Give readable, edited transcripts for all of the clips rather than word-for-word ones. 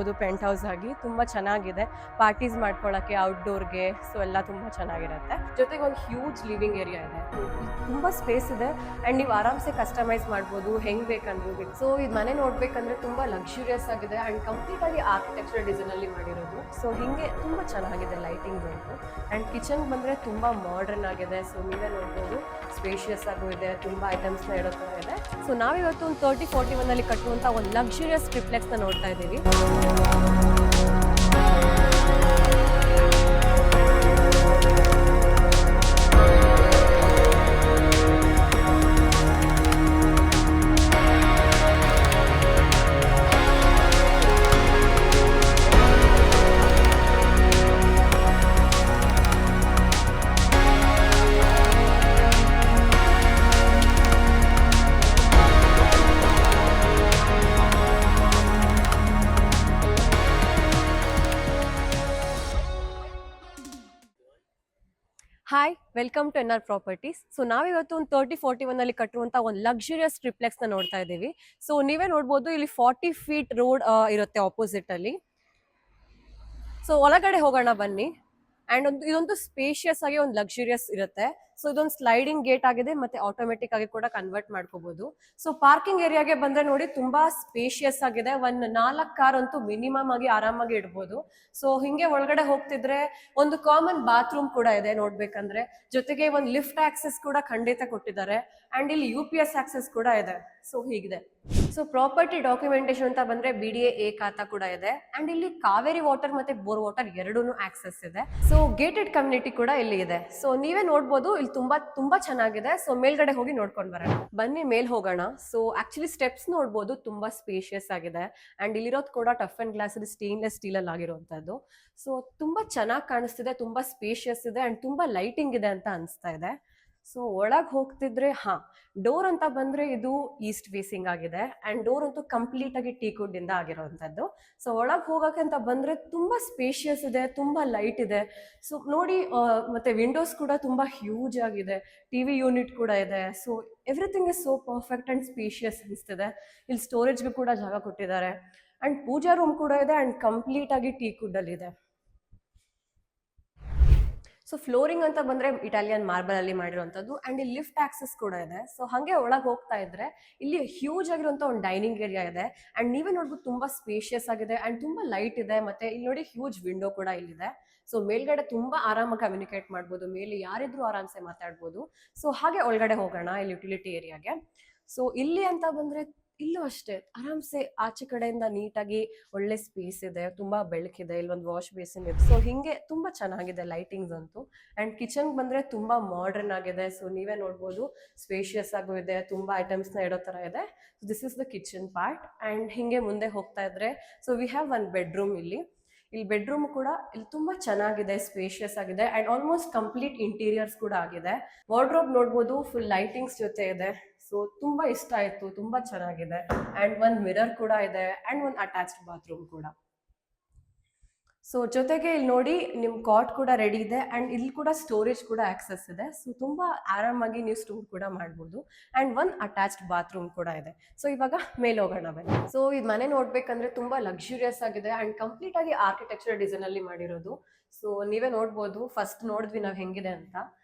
ಮಾಡ್ಕೋಬಹುದು ಪೆಂಟ್ ಹೌಸ್ ಆಗಿ. ತುಂಬಾ ಚೆನ್ನಾಗಿದೆ ಪಾರ್ಟೀಸ್ ಮಾಡ್ಕೊಳ್ಳೋಕ್ಕೆ, ಔಟ್ಡೋರ್ಗೆ. ಸೊ ಎಲ್ಲ ತುಂಬಾ ಚೆನ್ನಾಗಿರುತ್ತೆ. ಜೊತೆಗೆ ಒಂದು ಹ್ಯೂಜ್ ಲಿವಿಂಗ್ ಏರಿಯಾ ಇದೆ, ತುಂಬಾ ಸ್ಪೇಸ್ ಇದೆ ಅಂಡ್ ನೀವು ಆರಾಮ್ಸೆ ಕಸ್ಟಮೈಸ್ ಮಾಡ್ಬೋದು ಹೆಂಗ್ ಬೇಕಂದ್ರೆ. ಸೊ ಇದು ಮನೆ ನೋಡ್ಬೇಕಂದ್ರೆ ತುಂಬಾ ಲಕ್ಸುರಿಯಸ್ ಆಗಿದೆ ಅಂಡ್ ಕಂಪ್ಲೀಟ್ ಆಗಿ ಆರ್ಕಿಟೆಕ್ಚರ್ ಡಿಸೈನ್ ಅಲ್ಲಿ ಮಾಡಿರೋದು. ಸೊ ಹಿಂಗೆ ತುಂಬಾ ಚೆನ್ನಾಗಿದೆ ಲೈಟಿಂಗ್ ಉಂಟು ಅಂಡ್ ಕಿಚನ್ ಬಂದ್ರೆ ತುಂಬಾ ಮಾಡರ್ನ್ ಆಗಿದೆ. ಸೊ ನೀವೇ ನೋಡ್ಬೋದು, ಸ್ಪೇಷಿಯಸ್ ಆಗೂ ಇದೆ, ತುಂಬಾ ಐಟಮ್ಸ್ ನ ಇಡೋ ತರ ಇದೆ. ಸೊ ನಾವಿವತ್ತು ಒಂದು 3041 ಅಲ್ಲಿ ಕಟ್ಟುವಂತ ಒಂದು ಲಕ್ಸುರಿಯಸ್ ಟ್ರಿಪ್ಲೆಕ್ಸ್ ನ ನೋಡ್ತಾ ಇದ್ದೀವಿ. Hi, welcome to NR properties. So ನಾವಿವತ್ತು ಒಂದು 3041 ಅಲ್ಲಿ ಕಟ್ಟುವಂತ ಒಂದು ಲಕ್ಸುರಿಯಸ್ ಟ್ರಿಪ್ಲೆಕ್ಸ್ ನ ನೋಡ್ತಾ ಇದ್ದೀವಿ. ಸೊ ನೀವೇ ನೋಡ್ಬೋದು, ಇಲ್ಲಿ 40 ಫೀಟ್ ರೋಡ್ ಇರುತ್ತೆ ಆಪೋಸಿಟ್ ಅಲ್ಲಿ. ಸೊ ಒಳಗಡೆ ಹೋಗೋಣ ಬನ್ನಿ. ಅಂಡ್ ಇದೊಂದು ಸ್ಪೇಷಿಯಸ್ ಆಗಿ ಒಂದು ಲಕ್ಸುರಿಯಸ್ ಇರುತ್ತೆ. ಸೊ ಇದೊಂದು ಸ್ಲೈಡಿಂಗ್ ಗೇಟ್ ಆಗಿದೆ ಮತ್ತೆ ಆಟೋಮೆಟಿಕ್ ಆಗಿ ಕೂಡ ಕನ್ವರ್ಟ್ ಮಾಡ್ಕೋಬಹುದು. ಸೊ ಪಾರ್ಕಿಂಗ್ ಏರಿಯಾಗೆ ಬಂದ್ರೆ ನೋಡಿ, ತುಂಬಾ ಸ್ಪೇಷಿಯಸ್ ಆಗಿದೆ. ಒಂದು 4 ಕಾರ್ ಅಂತೂ ಮಿನಿಮಮ್ ಆಗಿ ಆರಾಮಾಗಿ ಇಡ್ಬೋದು. ಸೊ ಹಿಂಗೆ ಒಳಗಡೆ ಹೋಗ್ತಿದ್ರೆ ಒಂದು ಕಾಮನ್ ಬಾತ್ರೂಮ್ ಕೂಡ ಇದೆ ನೋಡ್ಬೇಕಂದ್ರೆ. ಜೊತೆಗೆ ಒಂದು ಲಿಫ್ಟ್ ಆಕ್ಸೆಸ್ ಕೂಡ ಖಂಡಿತ ಕೊಟ್ಟಿದ್ದಾರೆ ಅಂಡ್ ಇಲ್ಲಿ UPS ಆಕ್ಸೆಸ್ ಕೂಡ ಇದೆ. ಸೊ ಹೀಗಿದೆ. ಸೊ ಪ್ರಾಪರ್ಟಿ ಡಾಕ್ಯುಮೆಂಟೇಶನ್ ಅಂತ ಬಂದ್ರೆ BDA ಖಾತಾ ಕೂಡ ಇದೆ ಅಂಡ್ ಇಲ್ಲಿ ಕಾವೇರಿ ವಾಟರ್ ಮತ್ತೆ ಬೋರ್ ವಾಟರ್ ಎರಡೂ ಆಕ್ಸೆಸ್ ಇದೆ. ಸೊ ಗೇಟೆಡ್ ಕಮ್ಯುನಿಟಿ ಕೂಡ ಇಲ್ಲಿ ಇದೆ. ಸೊ ನೀವೇ ನೋಡ್ಬೋದು, ಇಲ್ಲಿ ತುಂಬಾ ಚೆನ್ನಾಗಿದೆ. ಸೊ ಮೇಲ್ಗಡೆ ಹೋಗಿ ನೋಡ್ಕೊಂಡ್ ಬರೋಣ ಬನ್ನಿ, ಮೇಲ್ ಹೋಗೋಣ. ಸೊ ಆಕ್ಚುಲಿ ಸ್ಟೆಪ್ಸ್ ನೋಡ್ಬೋದು, ತುಂಬಾ ಸ್ಪೇಷಿಯಸ್ ಆಗಿದೆ ಅಂಡ್ ಇಲ್ಲಿರೋದು ಕೂಡ tough and glass stainless steel ಅಲ್ಲಿ ಆಗಿರುವಂತದ್ದು. ಸೊ ತುಂಬಾ ಚೆನ್ನಾಗಿ ಕಾಣಿಸ್ತಿದೆ, ತುಂಬಾ ಸ್ಪೇಷಿಯಸ್ ಇದೆ ಅಂಡ್ ತುಂಬಾ ಲೈಟಿಂಗ್ ಇದೆ ಅಂತ ಅನ್ಸ್ತಾ ಇದೆ. ಸೊ ಒಳಗ್ ಹೋಗ್ತಿದ್ರೆ ಡೋರ್ ಅಂತ ಬಂದ್ರೆ ಇದು ಈಸ್ಟ್ ಫೇಸಿಂಗ್ ಆಗಿದೆ ಅಂಡ್ ಡೋರ್ ಅಂತೂ ಕಂಪ್ಲೀಟ್ ಆಗಿ ಟೀಕ್ವುಡ್ ಇಂದ ಆಗಿರುವಂತದ್ದು. ಸೊ ಒಳಗ್ ಹೋಗಕ್ಕೆ ಅಂತ ಬಂದ್ರೆ ತುಂಬಾ ಸ್ಪೇಷಿಯಸ್ ಇದೆ, ತುಂಬಾ ಲೈಟ್ ಇದೆ. ಸೊ ನೋಡಿ, ಮತ್ತೆ ವಿಂಡೋಸ್ ಕೂಡ ತುಂಬಾ ಹ್ಯೂಜ್ ಆಗಿದೆ, TV ಯೂನಿಟ್ ಕೂಡ ಇದೆ. So everything is so perfect and spacious ಅನಿಸ್ತಿದೆ. ಇಲ್ಲಿ ಸ್ಟೋರೇಜ್ಗೆ ಕೂಡ ಜಾಗ ಕೊಟ್ಟಿದ್ದಾರೆ ಅಂಡ್ ಪೂಜಾ ರೂಮ್ ಕೂಡ ಇದೆ ಅಂಡ್ ಕಂಪ್ಲೀಟ್ ಆಗಿ ಟೀಕ್ವುಡ್ ಅಲ್ಲಿ ಇದೆ. ಸೊ ಫ್ಲೋರಿಂಗ್ ಅಂತ ಬಂದ್ರೆ ಇಟಾಲಿಯನ್ ಮಾರ್ಬಲ್ ಅಲ್ಲಿ ಮಾಡಿರುವಂತದ್ದು ಅಂಡ್ ಇಲ್ಲಿ ಲಿಫ್ಟ್ ಆಕ್ಸೆಸ್ ಕೂಡ ಇದೆ. ಸೊ ಹಂಗೆ ಒಳಗೆ ಹೋಗ್ತಾ ಇದ್ರೆ ಇಲ್ಲಿ ಹ್ಯೂಜ್ ಆಗಿರುವಂತ ಒಂದು ಡೈನಿಂಗ್ ಏರಿಯಾ ಇದೆ ಅಂಡ್ ನೀವೇ ನೋಡ್ಬೋದು, ತುಂಬಾ ಸ್ಪೇಷಿಯಸ್ ಆಗಿದೆ ಅಂಡ್ ತುಂಬಾ ಲೈಟ್ ಇದೆ. ಮತ್ತೆ ಇಲ್ಲಿ ನೋಡಿ, ಹ್ಯೂಜ್ ವಿಂಡೋ ಕೂಡ ಇಲ್ಲಿದೆ. ಸೊ ಮೇಲ್ಗಡೆ ತುಂಬಾ ಆರಾಮಾಗಿ ಕಮ್ಯುನಿಕೇಟ್ ಮಾಡ್ಬೋದು, ಮೇಲೆ ಯಾರಿದ್ರು ಆರಾಮ್ಸೆ ಮಾತಾಡ್ಬೋದು. ಸೊ ಹಾಗೆ ಒಳಗಡೆ ಹೋಗೋಣ ಇಲ್ಲಿ ಯುಟಿಲಿಟಿ ಏರಿಯಾಗೆ. ಸೊ ಇಲ್ಲಿ ಅಂತ ಬಂದ್ರೆ ಇಲ್ಲೂ ಅಷ್ಟೇ ಆರಾಮ್ಸೆ ಆಚೆ ಕಡೆಯಿಂದ ನೀಟಾಗಿ ಒಳ್ಳೆ ಸ್ಪೇಸ್ ಇದೆ, ತುಂಬಾ ಬೆಳಕಿದೆ. ಇಲ್ಲೊಂದು ವಾಶ್ ಬೇಸಿನ್ ಇದೆ. ಸೊ ಹಿಂಗೆ ತುಂಬಾ ಚೆನ್ನಾಗಿದೆ ಲೈಟಿಂಗ್ಸ್ ಅಂತೂ. ಅಂಡ್ ಕಿಚನ್ ಬಂದ್ರೆ ತುಂಬಾ ಮಾಡರ್ನ್ ಆಗಿದೆ. ಸೊ ನೀವೇ ನೋಡ್ಬೋದು, ಸ್ಪೇಷಿಯಸ್ ಆಗು ಇದೆ, ತುಂಬಾ ಐಟಮ್ಸ್ ನ ಇಡೋ ತರ ಇದೆ. This is the kitchen part and ಹಿಂಗೆ ಮುಂದೆ ಹೋಗ್ತಾ ಇದ್ರೆ so we have one bedroom. ಇಲ್ಲಿ ಬೆಡ್ರೂಮ್ ಕೂಡ ಇಲ್ಲಿ ತುಂಬಾ ಚೆನ್ನಾಗಿದೆ, ಸ್ಪೇಷಿಯಸ್ ಆಗಿದೆ ಅಂಡ್ ಆಲ್ಮೋಸ್ಟ್ ಕಂಪ್ಲೀಟ್ ಇಂಟೀರಿಯರ್ಸ್ ಕೂಡ ಆಗಿದೆ. ವಾರ್ಡ್ರೋಬ್ ನೋಡ್ಬೋದು, ಫುಲ್ ಲೈಟಿಂಗ್ಸ್ ಜೊತೆ ಇದೆ. ಸೊ ತುಂಬಾ ಇಷ್ಟ ಆಯ್ತು, ತುಂಬಾ ಚೆನ್ನಾಗಿದೆ ಅಂಡ್ ಒಂದ್ ಮಿರರ್ ಕೂಡ ಇದೆ ಅಂಡ್ ಒಂದ್ ಅಟ್ಯಾಚ್ಡ್ ಬಾತ್ರೂಮ್ ಕೂಡ. ಸೊ ಜೊತೆಗೆ ಇಲ್ಲಿ ನೋಡಿ, ನಿಮ್ ಕಾಟ್ ಕೂಡ ರೆಡಿ ಇದೆ ಅಂಡ್ ಇಲ್ಲಿ ಕೂಡ ಸ್ಟೋರೇಜ್ ಕೂಡ ಆಕ್ಸೆಸ್ ಇದೆ. ಸೊ ತುಂಬಾ ಆರಾಮಾಗಿ ನೀವು ಸ್ಟೋರ್ ಕೂಡ ಮಾಡ್ಬೋದು ಅಂಡ್ ಒಂದ್ ಅಟ್ಯಾಚ್ಡ್ ಬಾತ್ರೂಮ್ ಕೂಡ ಇದೆ. ಸೊ ಇವಾಗ ಮೇಲೆ ಹೋಗೋಣ ಬನ್ನಿ. ಸೊ ಈ ಮನೆ ನೋಡ್ಬೇಕಂದ್ರೆ ತುಂಬಾ ಲಕ್ಸುರಿಯಸ್ ಆಗಿದೆ ಅಂಡ್ ಕಂಪ್ಲೀಟ್ ಆಗಿ ಆರ್ಕಿಟೆಕ್ಚರ್ ಡಿಸೈನ್ ಅಲ್ಲಿ ಮಾಡಿರೋದು. ಸೊ ನೀವೇ ನೋಡ್ಬೋದು, ಫಸ್ಟ್ ನೋಡಿದ್ವಿ ನಾವ್ ಹೆಂಗಿದೆ ಅಂತ.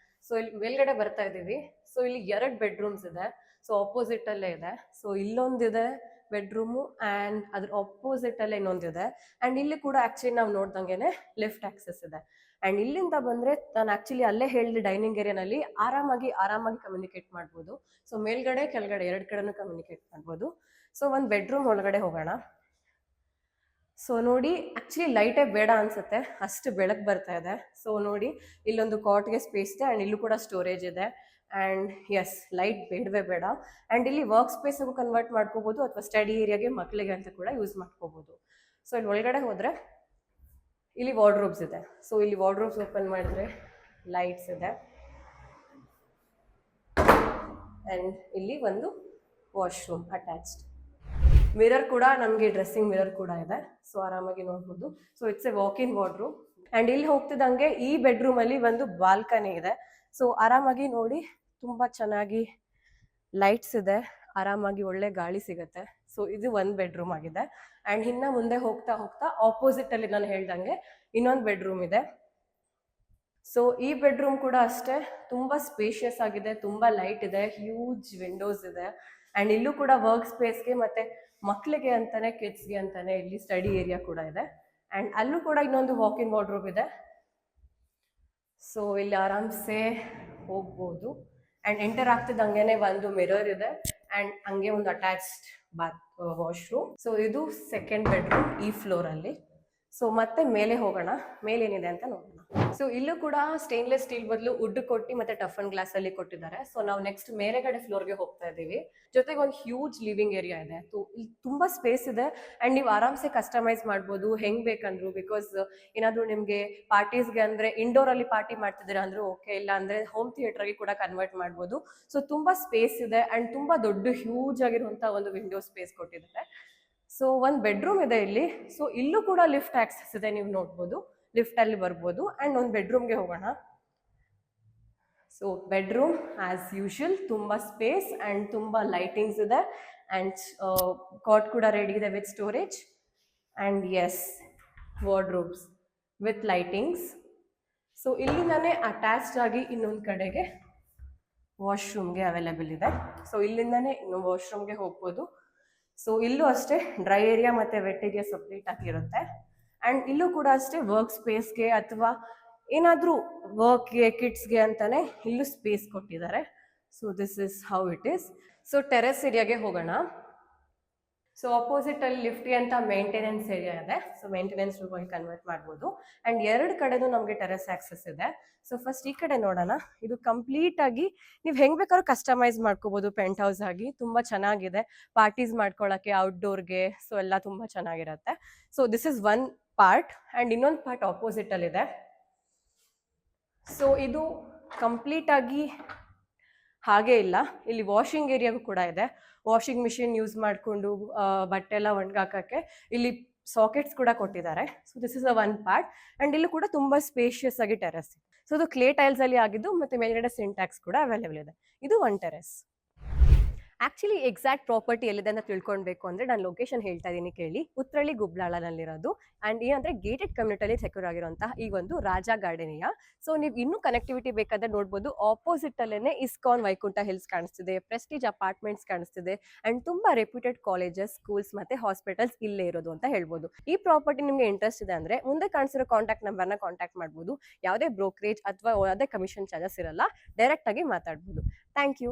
ಸೊ ಇಲ್ಲಿ ಮೇಲ್ಗಡೆ ಬರ್ತಾ ಇದೀವಿ. ಸೊ ಇಲ್ಲಿ 2 ಬೆಡ್ರೂಮ್ಸ್ ಇದೆ. ಸೊ ಆಪೋಸಿಟ್ ಅಲ್ಲೇ ಇದೆ. ಸೊ ಇಲ್ಲೊಂದಿದೆ ಬೆಡ್ರೂಮು ಅಂಡ್ ಅದ್ರ ಆಪೋಸಿಟ್ ಅಲ್ಲೇ ಇನ್ನೊಂದಿದೆ ಅಂಡ್ ಇಲ್ಲಿ ಕೂಡ ಆಕ್ಚುಲಿ ನಾವು ನೋಡ್ದಂಗೆನೆ ಲಿಫ್ಟ್ ಆಕ್ಸೆಸ್ ಇದೆ. ಅಂಡ್ ಇಲ್ಲಿಂದ ಬಂದ್ರೆ ನಾನು ಆಕ್ಚುಲಿ ಅಲ್ಲೇ ಹೇಳಿದ ಡೈನಿಂಗ್ ಏರಿಯಾನಲ್ಲಿ ಆರಾಮಾಗಿ ಕಮ್ಯುನಿಕೇಟ್ ಮಾಡ್ಬೋದು. ಸೊ ಮೇಲ್ಗಡೆ ಕೆಳಗಡೆ 2 ಕಡೆನೂ ಕಮ್ಯುನಿಕೇಟ್ ಮಾಡ್ಬೋದು. ಸೊ ಒಂದ್ ಬೆಡ್ರೂಮ್ ಒಳಗಡೆ ಹೋಗೋಣ. ಸೊ ನೋಡಿ, ಆಕ್ಚುಲಿ ಲೈಟೇ ಬೇಡ ಅನ್ಸುತ್ತೆ, ಅಷ್ಟು ಬೆಳಕು ಬರ್ತಾ ಇದೆ. ಸೊ ನೋಡಿ, ಇಲ್ಲೊಂದು ಕಾಟ್ಗೆ ಸ್ಪೇಸ್ ಇದೆ ಅಂಡ್ ಇಲ್ಲೂ ಕೂಡ ಸ್ಟೋರೇಜ್ ಇದೆ ಅಂಡ್ ಎಸ್, ಲೈಟ್ ಬೇಡವೇ ಬೇಡ. ಅಂಡ್ ಇಲ್ಲಿ ವರ್ಕ್ ಸ್ಪೇಸ್ ಆಗೂ ಕನ್ವರ್ಟ್ ಮಾಡ್ಕೋಬಹುದು ಅಥವಾ ಸ್ಟಡಿ ಏರಿಯಾಗೆ ಮಕ್ಕಳಿಗೆ ಅಂತ ಕೂಡ ಯೂಸ್ ಮಾಡ್ಕೋಬಹುದು. ಸೊ ಇಲ್ಲಿ ಒಳಗಡೆ ಹೋದ್ರೆ ಇಲ್ಲಿ ವಾರ್ಡ್ರೋಬ್ಸ್ ಇದೆ. ಸೊ ಇಲ್ಲಿ ವಾರ್ಡ್ರೋಬ್ಸ್ ಓಪನ್ ಮಾಡಿದ್ರೆ ಲೈಟ್ಸ್ ಇದೆ ಅಂಡ್ ಇಲ್ಲಿ ಒಂದು ವಾಶ್ರೂಮ್ ಅಟ್ಯಾಚ್ಡ್. ಮಿರರ್ ಕೂಡ ನಮಗೆ ಡ್ರೆಸ್ಸಿಂಗ್ ಮಿರರ್ ಕೂಡ ಇದೆ. ಸೊ ಆರಾಮಾಗಿ ನೋಡ್ಬೋದು. So it's A walk in wardrobe and ಇಲ್ಲಿ ಹೋಗ್ತಿದ್ದಂಗೆ ಈ ಬೆಡ್ರೂಮ್ ಅಲ್ಲಿ ಒಂದು ಬಾಲ್ಕನಿ ಇದೆ. ಸೊ ಆರಾಮಾಗಿ ನೋಡಿ, ತುಂಬಾ ಚೆನ್ನಾಗಿ ಲೈಟ್ಸ್ ಇದೆ, ಆರಾಮಾಗಿ ಒಳ್ಳೆ ಗಾಳಿ ಸಿಗುತ್ತೆ. ಸೊ ಸೊ ಇದು 1 ಬೆಡ್ರೂಮ್ ಆಗಿದೆ. ಅಂಡ್ ಇನ್ನ ಮುಂದೆ ಹೋಗ್ತಾ ಹೋಗ್ತಾ ಆಪೋಸಿಟ್ ಅಲ್ಲಿ ನಾನು ಹೇಳ್ದಂಗೆ ಇನ್ನೊಂದು ಬೆಡ್ರೂಮ್ ಇದೆ. ಸೊ ಈ ಬೆಡ್ರೂಮ್ ಕೂಡ ಅಷ್ಟೇ ತುಂಬಾ ಸ್ಪೇಷಿಯಸ್ ಆಗಿದೆ, ತುಂಬಾ ಲೈಟ್ ಇದೆ, ಹ್ಯೂಜ್ ವಿಂಡೋಸ್ ಇದೆ. ಅಂಡ್ ಇಲ್ಲೂ ಕೂಡ ವರ್ಕ್ ಸ್ಪೇಸ್ಗೆ ಮತ್ತೆ ಮಕ್ಕಳಿಗೆ ಅಂತಾನೆ ಕಿಡ್ಸ್ಗೆ ಅಂತಾನೆ ಇಲ್ಲಿ ಸ್ಟಡಿ ಏರಿಯಾ ಕೂಡ ಇದೆ. ಅಂಡ್ ಅಲ್ಲೂ ಕೂಡ ಇನ್ನೊಂದು ವಾಕ್ ಇನ್ ವಾರ್ಡ್ರೋಬ್ ಇದೆ. ಸೊ ಇಲ್ಲಿ ಆರಾಮ್ಸೆ ಹೋಗ್ಬೋದು. ಅಂಡ್ ಎಂಟರ್ ಆಗ್ತಿದ್ದಂಗೆನೆ ಒಂದು ಮಿರರ್ ಇದೆ ಅಂಡ್ ಹಂಗೆ ಒಂದು ಅಟ್ಯಾಚ್ಡ್ ಬಾತ್ ವಾಶ್ರೂಮ್. ಸೊ ಇದು ಸೆಕೆಂಡ್ ಬೆಡ್ರೂಮ್ ಈ ಫ್ಲೋರ್ ಅಲ್ಲಿ. ಸೊ ಮತ್ತೆ ಮೇಲೆ ಹೋಗೋಣ, ಮೇಲೆ ಏನಿದೆ ಅಂತ ನೋಡೋಣ. ಸೊ ಇಲ್ಲೂ ಕೂಡ ಸ್ಟೇನ್ಲೆಸ್ ಸ್ಟೀಲ್ ಬದಲು ವುಡ್ ಕೊಟ್ಟು ಮತ್ತೆ ಟಫನ್ ಗ್ಲಾಸ್ ಅಲ್ಲಿ ಕೊಟ್ಟಿದ್ದಾರೆ. ಸೊ ನಾವು ನೆಕ್ಸ್ಟ್ ಮೇಲೆಗಡೆ ಫ್ಲೋರ್ಗೆ ಹೋಗ್ತಾ ಇದೀವಿ. ಜೊತೆಗೆ ಒಂದು ಹ್ಯೂಜ್ ಲಿವಿಂಗ್ ಏರಿಯಾ ಇದೆ. ಇಲ್ಲಿ ತುಂಬಾ ಸ್ಪೇಸ್ ಇದೆ ಅಂಡ್ ನೀವು ಆರಾಮ್ಸೆ ಕಸ್ಟಮೈಸ್ ಮಾಡ್ಬೋದು ಹೆಂಗ್ ಬೇಕಂದ್ರು. ಬಿಕಾಸ್ ಏನಾದ್ರು ನಿಮ್ಗೆ ಪಾರ್ಟೀಸ್ಗೆ ಅಂದ್ರೆ ಇಂಡೋರ್ ಅಲ್ಲಿ ಪಾರ್ಟಿ ಮಾಡ್ತಿದ್ದೀರಾ ಅಂದ್ರೆ ಓಕೆ, ಇಲ್ಲ ಅಂದ್ರೆ ಹೋಮ್ ಥಿಯೇಟರ್ಗೆ ಕೂಡ ಕನ್ವರ್ಟ್ ಮಾಡ್ಬೋದು. ಸೊ ತುಂಬಾ ಸ್ಪೇಸ್ ಇದೆ ಅಂಡ್ ತುಂಬಾ ದೊಡ್ಡ ಹ್ಯೂಜ್ ಆಗಿರುವಂತ ಒಂದು ವಿಂಡೋ ಸ್ಪೇಸ್ ಕೊಟ್ಟಿದ್ದಾರೆ. ಸೊ ಒಂದು ಬೆಡ್ರೂಮ್ ಇದೆ ಇಲ್ಲಿ. ಸೊ ಇಲ್ಲೂ ಕೂಡ ಲಿಫ್ಟ್ ಆಕ್ಸೆಸ್ ಇದೆ, ನೀವು ನೋಡ್ಬೋದು, ಲಿಫ್ಟ್ ಅಲ್ಲಿ ಬರ್ಬೋದು. ಅಂಡ್ ಒಂದು ಬೆಡ್ರೂಮ್ಗೆ ಹೋಗೋಣ. ಸೊ ಬೆಡ್ರೂಮ್ ಆಸ್ ಯೂಶುವಲ್ ತುಂಬಾ ಸ್ಪೇಸ್ ಅಂಡ್ ತುಂಬಾ ಲೈಟಿಂಗ್ಸ್ ಇದೆ ಅಂಡ್ ಕಾಟ್ ಕೂಡ ರೆಡಿ ಇದೆ with storage and as wardrobes with lightings. So ಇಲ್ಲಿಂದಾನೇ ಅಟ್ಯಾಚ್ಡ್ ಆಗಿ ಇನ್ನೊಂದು ಕಡೆಗೆ ವಾಶ್ರೂಮ್ಗೆ ಅವೈಲೇಬಲ್ ಇದೆ. ಸೊ ಇಲ್ಲಿಂದಾನೇ ಇನ್ನು ವಾಶ್ರೂಮ್ಗೆ ಹೋಗ್ಬೋದು. ಸೊ ಇಲ್ಲೂ ಅಷ್ಟೇ ಡ್ರೈ ಏರಿಯಾ ಮತ್ತೆ ವೆಟ್ ಏರಿಯಾ ಸಪ್ರೇಟ್ ಆಗಿರುತ್ತೆ. ಅಂಡ್ ಇಲ್ಲೂ ಕೂಡ ಅಷ್ಟೇ ವರ್ಕ್ ಸ್ಪೇಸ್ಗೆ ಅಥವಾ ಏನಾದರೂ ವರ್ಕ್ಗೆ ಕಿಡ್ಸ್ಗೆ ಅಂತಾನೆ ಇಲ್ಲೂ ಸ್ಪೇಸ್ ಕೊಟ್ಟಿದ್ದಾರೆ. So this is how it is. So terrace ಏರಿಯಾಗೆ ಹೋಗೋಣ. ಸೊ ಆಪೋಸಿಟ್ ಅಲ್ಲಿ ಲಿಫ್ಟ್ಗೆ ಅಂತ ಮೇಂಟೆನೆನ್ಸ್ ಏರಿಯಾ ಇದೆ. ಸೊ ಮೇಂಟೆನೆನ್ಸ್ ರೂಮ್ ಕನ್ವರ್ಟ್ ಮಾಡ್ಬೋದು. ಅಂಡ್ ಎರಡು ಕಡೆನೂ ನಮಗೆ ಟೆರೆಸ್ ಆಕ್ಸೆಸ್ ಇದೆ. ಸೊ ಫಸ್ಟ್ ಈ ಕಡೆ ನೋಡೋಣ. ಇದು ಕಂಪ್ಲೀಟ್ ಆಗಿ ನೀವು ಹೆಂಗ್ ಬೇಕಾದ್ರೂ ಕಸ್ಟಮೈಸ್ ಮಾಡ್ಕೋಬಹುದು ಪೆಂಟ್ ಹೌಸ್ ಆಗಿ. ತುಂಬಾ ಚೆನ್ನಾಗಿದೆ ಪಾರ್ಟೀಸ್ ಮಾಡ್ಕೊಳಕ್ಕೆ, ಔಟ್ಡೋರ್ಗೆ. ಸೊ ಎಲ್ಲ ತುಂಬಾ ಚೆನ್ನಾಗಿರುತ್ತೆ. So this is one part and ಇನ್ನೊಂದು ಪಾರ್ಟ್ ಆಪೋಸಿಟ್ ಅಲ್ಲಿ ಇದೆ. ಸೊ ಇದು ಕಂಪ್ಲೀಟ್ ಆಗಿ ಹಾಗೆ ಇಲ್ಲ, ಇಲ್ಲಿ ವಾಷಿಂಗ್ ಏರಿಯಾಗೂ ಕೂಡ ಇದೆ. ವಾಷಿಂಗ್ ಮಿಷಿನ್ ಯೂಸ್ ಮಾಡಿಕೊಂಡು ಬಟ್ಟೆ ಎಲ್ಲ ಒಣಗಾಕಕ್ಕೆ ಇಲ್ಲಿ ಸಾಕೆಟ್ಸ್ ಕೂಡ ಕೊಟ್ಟಿದ್ದಾರೆ. So this is a one part and ಇಲ್ಲೂ ಕೂಡ ತುಂಬಾ ಸ್ಪೇಷಿಯಸ್ ಆಗಿ ಟೆರೆಸ್. ಸೊ ಇದು ಕ್ಲೇ ಟೈಲ್ಸ್ ಅಲ್ಲಿ ಆಗಿದ್ದು ಮತ್ತೆ ಮೇಲ್ಗಡೆ ಸಿಂಟ್ಯಾಕ್ಸ್ ಕೂಡ ಅವೈಲೇಬಲ್ ಇದೆ. ಇದು one terrace. Actually exact property ಎಲ್ಲಿದೆ ಅಂತ ತಿಳ್ಕೊಳ್ಬೇಕು ಅಂದ್ರೆ ನಾನು ಲೊಕೇಶನ್ ಹೇಳ್ತಾ ಇದ್ದೀನಿ ಕೇಳಿ. ಉತ್ರಳ್ಳಿ ಗುಬ್ಲಾಳನಲ್ಲಿರೋದು ಅಂಡ್ ಏನಂದ್ರೆ ಗೇಟೆಡ್ ಕಮ್ಯುನಿಟಿಯಲ್ಲಿ ಸೆಕ್ಯೂರ್ ಆಗಿರುವಂತಹ ಈ ಒಂದು ರಾಜಾ ಗಾರ್ಡನಿಯಾ. ಸೊ ನೀವು ಇನ್ನೂ ಕನೆಕ್ಟಿವಿಟಿ ಬೇಕಾದ್ರೆ ನೋಡ್ಬೋದು, ಆಪೋಸಿಟ್ ಅಲ್ಲೇನೆ ಇಸ್ಕಾನ್ ವೈಕುಂಠ ಹಿಲ್ಸ್ ಕಾಣಿಸ್ತಿದೆ, ಪ್ರೆಸ್ಟೀಜ್ ಅಪಾರ್ಟ್ಮೆಂಟ್ಸ್ ಕಾಣಿಸ್ತಿದೆ ಅಂಡ್ ತುಂಬಾ ರೆಪ್ಯೂಟೆಡ್ ಕಾಲೇಜಸ್, ಸ್ಕೂಲ್ಸ್ ಮತ್ತೆ ಹಾಸ್ಪಿಟಲ್ಸ್ ಇಲ್ಲೇ ಇರೋದು ಅಂತ ಹೇಳ್ಬೋದು. ಈ ಪ್ರಾಪರ್ಟಿ ನಿಮ್ಗೆ ಇಂಟ್ರೆಸ್ಟ್ ಇದೆ ಅಂದ್ರೆ ಮುಂದೆ ಕಾಣಿಸಿರೋ ಕಾಂಟ್ಯಾಕ್ಟ್ ನಂಬರ್ನ ಕಾಂಟ್ಯಾಕ್ಟ್ ಮಾಡ್ಬೋದು. ಯಾವುದೇ ಬ್ರೋಕರೇಜ್ ಅಥವಾ ಯಾವುದೇ ಕಮಿಷನ್ ಚಾರ್ಜಸ್ ಇರಲ್ಲ, ಡೈರೆಕ್ಟ್ ಆಗಿ ಮಾತಾಡ್ಬೋದು. Thank you.